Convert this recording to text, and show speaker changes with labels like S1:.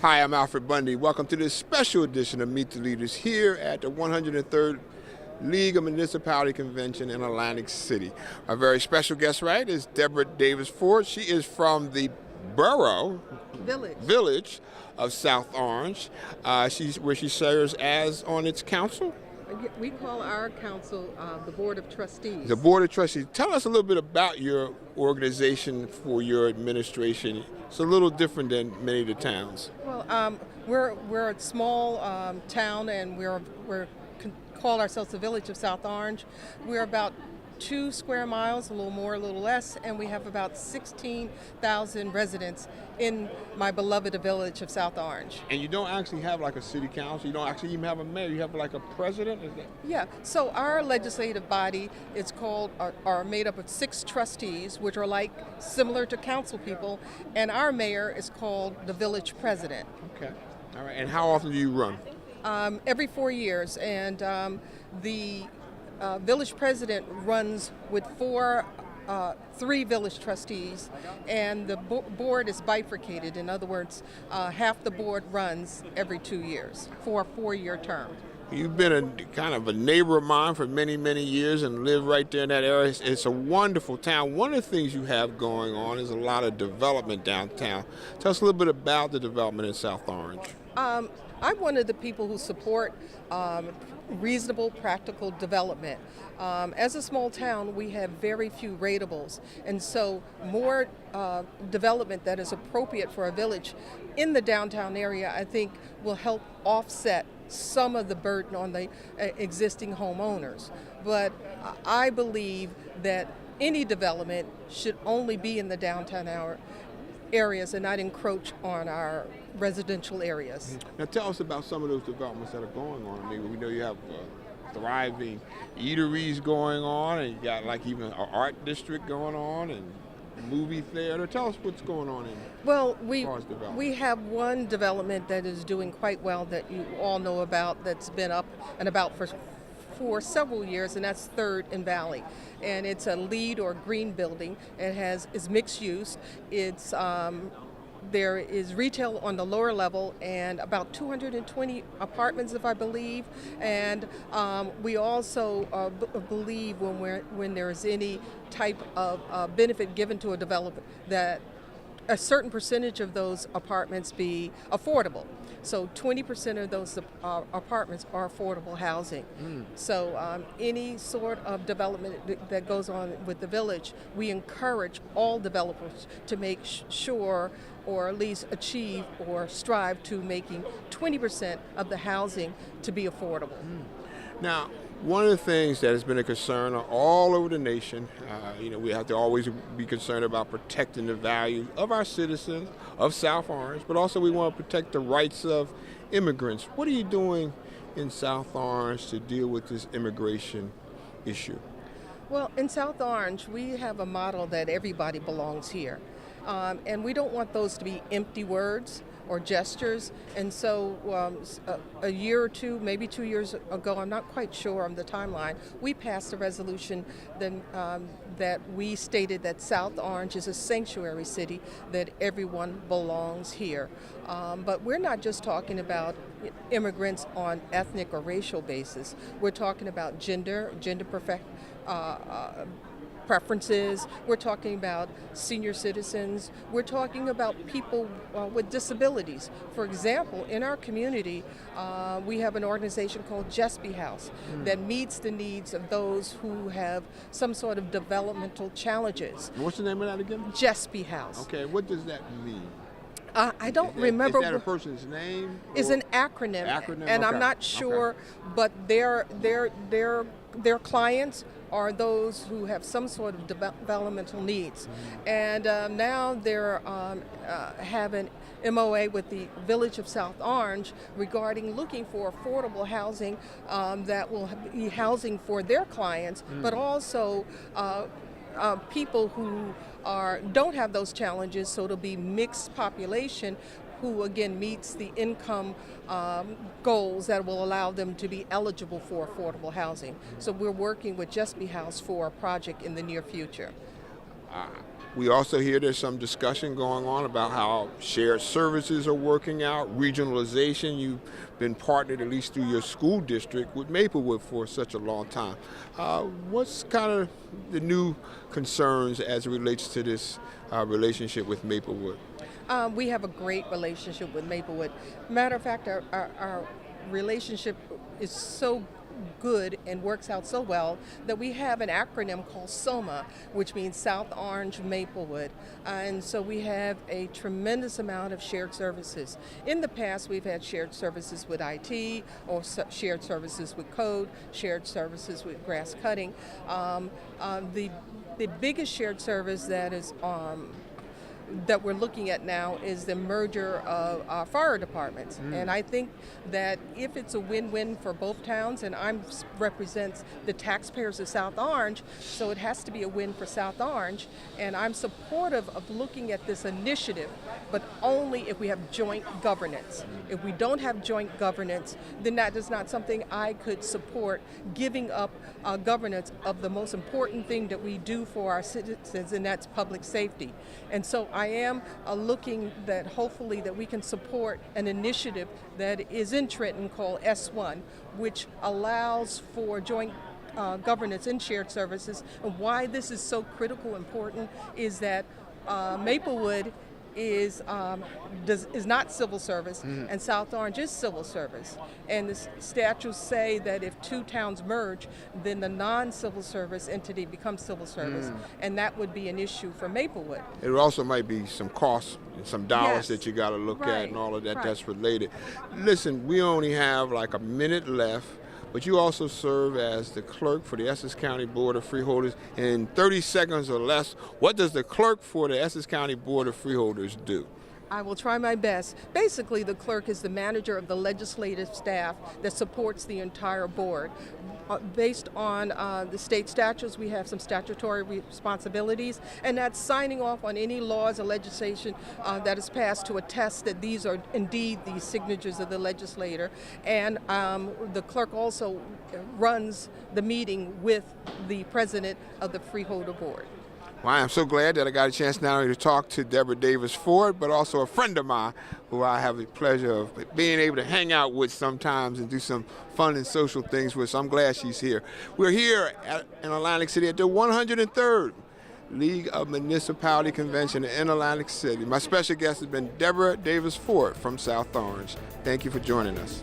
S1: Hi, I'm Alfred Bundy. Welcome to this special edition of Meet the Leaders here at the 103rd League of Municipality Convention in Atlantic City. Our very special guest, right, is Deborah Davis-Ford. She is from the village of South Orange, where she serves as on its council.
S2: We call our council the Board of Trustees.
S1: The Board of Trustees. Tell us a little bit about your organization for your administration. It's a little different than many of the towns.
S2: Well, we're a small town, and we're call ourselves the Village of South Orange. We're about 2 square miles, a little more, a little less, and we have about 16,000 residents in my beloved village of South Orange.
S1: And you don't actually have like a city council, you don't actually even have a mayor, you have like a president? Is that...
S2: Yeah, so our legislative body is are made up of 6 trustees, which are like similar to council people, and our mayor is called the village president.
S1: Okay, all right, and how often do you run?
S2: Every 4 years, and the village president runs with 3 village trustees, and the board is bifurcated. In other words, half the board runs every 2 years for a 4-year term.
S1: You've been kind of a neighbor of mine for many, many years and live right there in that area. It's a wonderful town. One of the things you have going on is a lot of development downtown. Tell us a little bit about the development in South Orange.
S2: I'm one of the people who support reasonable, practical development. As a small town, we have very few ratables, and so more development that is appropriate for a village in the downtown area, I think, will help offset some of the burden on the existing homeowners. But I believe that any development should only be in the downtown areas and not encroach on our residential areas.
S1: Now tell us about some of those developments that are going on. I mean, we know you have thriving eateries going on, and you got like even an art district going on, and movie theater. Tell us what's going on in
S2: Well, we have one development that is doing quite well that you all know about, that's been up and about for several years, and that's 3rd and Valley, and it's a LEED or green building. It is mixed use. It's there is retail on the lower level and about 220 apartments, if I believe. And we also believe when there is any type of benefit given to a developer, that a certain percentage of those apartments be affordable. So 20% of those apartments are affordable housing. So any sort of development that goes on with the village, we encourage all developers to make sure, or at least achieve or strive to making 20% of the housing to be affordable.
S1: Now, one of the things that has been a concern all over the nation, we have to always be concerned about protecting the value of our citizens, of South Orange, but also we want to protect the rights of immigrants. What are you doing in South Orange to deal with this immigration issue?
S2: Well, in South Orange, we have a model that everybody belongs here. And we don't want those to be empty words or gestures. And so a year or two, maybe 2 years ago, I'm not quite sure on the timeline, we passed a resolution that we stated that South Orange is a sanctuary city, that everyone belongs here. But we're not just talking about immigrants on ethnic or racial basis. We're talking about gender preferences. We're talking about senior citizens. We're talking about people with disabilities. For example, in our community, we have an organization called Trustee that meets the needs of those who have some sort of developmental challenges.
S1: What's the name of that again?
S2: Trustee House.
S1: Okay, what does that mean?
S2: I don't remember.
S1: Is that a person's name?
S2: It's an acronym, and
S1: okay.
S2: I'm not sure, but their clients are those who have some sort of developmental needs. And now they're have an MOA with the Village of South Orange regarding looking for affordable housing that will be housing for their clients, but also people who don't have those challenges, so it'll be mixed population who again meets the income goals that will allow them to be eligible for affordable housing. So we're working with Trustee House for a project in the near future.
S1: We also hear there's some discussion going on about how shared services are working out, regionalization. You've been partnered, at least through your school district, with Maplewood for such a long time. What's kind of the new concerns as it relates to this relationship with Maplewood?
S2: We have a great relationship with Maplewood. Matter of fact, our relationship is so good and works out so well that we have an acronym called SOMA, which means South Orange Maplewood. And so we have a tremendous amount of shared services. In the past, we've had shared services with IT, or shared services with code, shared services with grass cutting. The biggest shared service that we're looking at now is the merger of our fire departments. And I think that if it's a win-win for both towns, and I represent the taxpayers of South Orange, so it has to be a win for South Orange, and I'm supportive of looking at this initiative, but only if we have joint governance. If we don't have joint governance, then that is not something I could support, giving up governance of the most important thing that we do for our citizens, and that's public safety. And so I am looking that hopefully that we can support an initiative that is in Trenton called S1, which allows for joint governance in shared services. And why this is so critical important is that Maplewood is not civil service, and South Orange is civil service. And the statutes say that if two towns merge, then the non-civil service entity becomes civil service, and that would be an issue for Maplewood.
S1: It also might be some costs, some dollars
S2: Yes.
S1: that you got to look at, and all of that
S2: Right.
S1: that's related. Listen, we only have like a minute left, but you also serve as the clerk for the Essex County Board of Freeholders. In 30 seconds or less, what does the clerk for the Essex County Board of Freeholders do?
S2: I will try my best. Basically, the clerk is the manager of the legislative staff that supports the entire board. Based on the state statutes, we have some statutory responsibilities, and that's signing off on any laws or legislation that is passed to attest that these are indeed the signatures of the legislator. And the clerk also runs the meeting with the president of the Freeholder Board.
S1: Well, I am so glad that I got a chance not only to talk to Deborah Davis Ford, but also a friend of mine who I have the pleasure of being able to hang out with sometimes and do some fun and social things with. So I'm glad she's here. We're here in Atlantic City at the 103rd League of Municipality Convention in Atlantic City. My special guest has been Deborah Davis Ford from South Orange. Thank you for joining us.